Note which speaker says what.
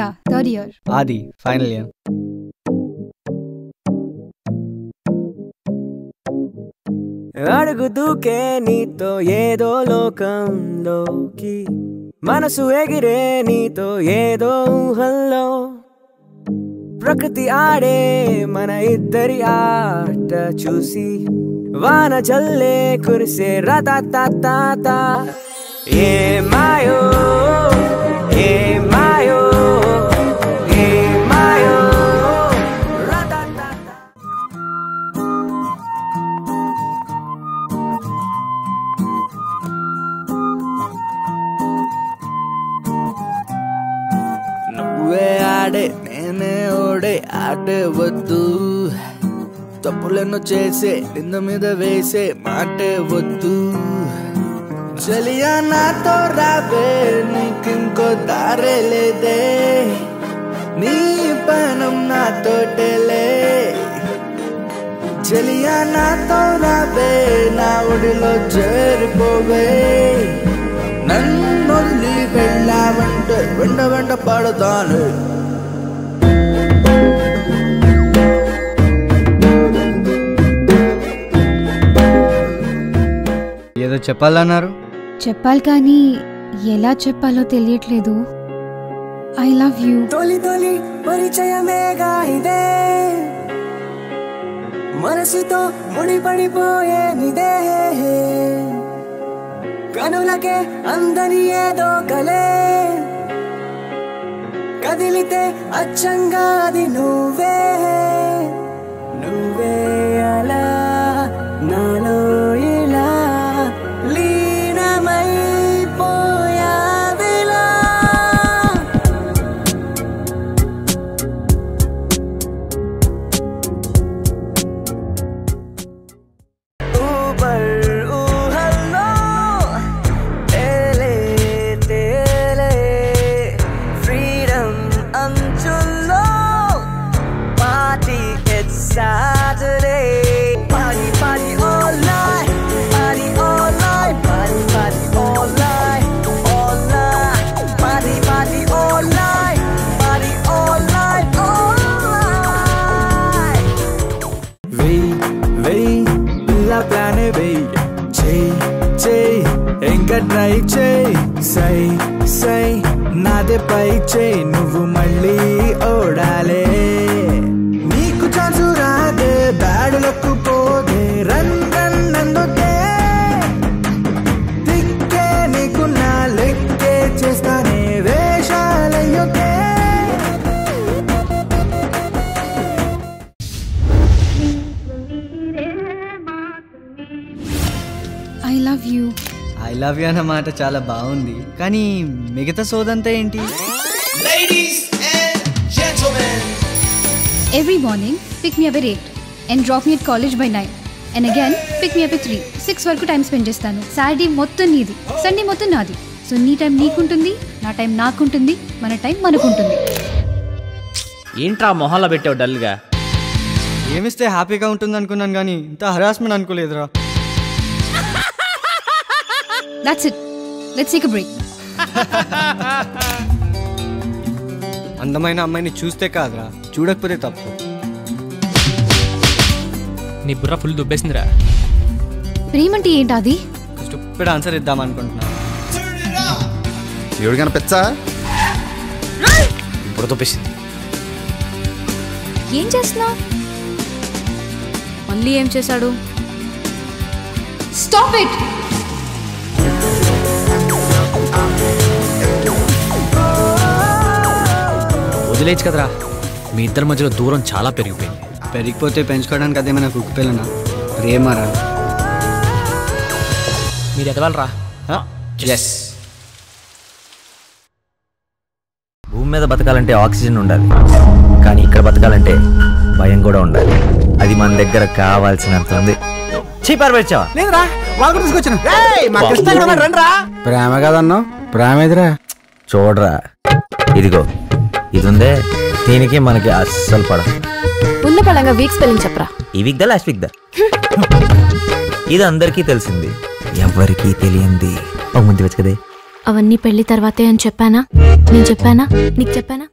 Speaker 1: Vidya, third year.
Speaker 2: Adi, final year.
Speaker 3: అడుగు దూకే నీతో ఏదో లోకంలోకి మనసు ఎగిరే నీతో ఏదో ఊహల్లో ప్రకృతి ఆడే మన ఇద్దరి ఆట చూసి వాన జల్లే కురిసే రత ఏ మాయో ఏ మాయో ఏ మాయో నువ్వే ఆడే నేనే ఓడే ఆడే వద్దు తప్పులను చేసే నింద మీద వేసే మాటే వద్దు చలియా నాతో రావే నీకింకో దారే లేదే నీ పనం నాతోటేలే చలియా నాతో రావే నా ఒడిలో చేరిపోవే నన్నొల్లి వెళ్ళావంటే వెంట పడతాను
Speaker 2: ఏదో చెప్పాలన్నారు
Speaker 1: చెప్పాలి కానీ ఎలా చెప్పాలో తెలియట్లేదు. I love you.
Speaker 3: తొలి తొలి పరిచయమేగా ఇదే మనసుతో ముడిపడిపోయే నిదే కనులకే అందని ఏదో కలే కదిలితే అచ్చంగా అది నువ్వే నువ్వే అలా నాలో ఇలా లీనమైపోయావిలా Saturday, party, party all night, party all night, party, party all night, all night, party, party all night, party all night, all night. Wait, la plan wait, chey, enga try chey, say, nade pai chey, nuvu malli odale. Bad luck పోదే రన్ అందుకే దిక్కే నీకు నా లెక్కే చేస్తానే వేషాలయ్యోకే
Speaker 1: I love you.
Speaker 2: I love you అన్నమాట చాలా బాగుంది, కానీ మిగతా సోదంతా ఏంటి?
Speaker 1: Every morning, pick me up at 8 and drop me at college by 9. And again, pick me up at 3. 6 వరకు టైం స్పెండ్ చేస్తాను. సాటర్డే మొత్తం నీది, సండే మొత్తం నాది. సో నీ టైం నీకుంటుంది, నా టైం నాకుంటుంది, మన టైం మనకుంటుంది.
Speaker 4: ఏంట్రా మొహంలో పెట్టావు డల్గా?
Speaker 2: ఏమిస్తే హ్యాపీగా ఉంటుంది అనుకున్నాను, కానీ ఇంత harassment అనుకోలేదురా.
Speaker 1: That's it. Let's take a break.
Speaker 2: అందమైన అమ్మాయిని చూస్తే కాదురా, చూడకపోతే తప్పు.
Speaker 4: నీ బుర్ర ఫుల్ దుబ్బేసిందిరా.
Speaker 1: ప్రేమంటే ఏంటి? అది
Speaker 2: స్టూపిడ్ ఆన్సర్ ఇద్దాం అనుకుంటున్నా.
Speaker 5: ఎవడు కనిపించా
Speaker 4: బుర్ర దుబ్బేసింది.
Speaker 1: ఏం చేస్తున్నావు? మళ్ళీ ఏం చేశాడు? Stop it.
Speaker 4: వదిలేచ్చు కదరా, మీ ఇద్దరి మధ్యలో దూరం చాలా పెరిగిపోయింది.
Speaker 2: పెరిగిపోతే పెంచుకోవడానికి అదేమైనా కుక్క పిల్లనా? ప్రేమరా.
Speaker 4: మీరు ఎదవాలరా. ఎస్.
Speaker 6: భూమి మీద బతకాలంటే ఆక్సిజన్ ఉండాలి, కానీ ఇక్కడ బతకాలంటే భయం కూడా ఉండాలి. అది మన దగ్గర కావాల్సినంత ఉంది. చీపారబెచ్చావా?
Speaker 3: లేదురా, వాళ్ళు కూడా తీసుకొచ్చాను.
Speaker 5: ప్రేమ కదన్నా, ప్రేమ ఎదురా.
Speaker 6: చూడరా, ఇదిగో ఇది ఉందే, దీనికి మనకి అస్సలు పడదు.
Speaker 7: ఉన్న పడంగా వీక్ స్పెల్లింగ్ చెప్పరా.
Speaker 6: ఈ వీక్ దా లాస్ట్ వీక్ దా. ఇది అందరికీ తెలిసింది, ఎవరికీ తెలియంది ఒక ముందు వచ్చు కదే.
Speaker 7: అవన్నీ పెళ్లి తర్వాతే అని చెప్పానా? నేను చెప్పానా? నీకు చెప్పానా?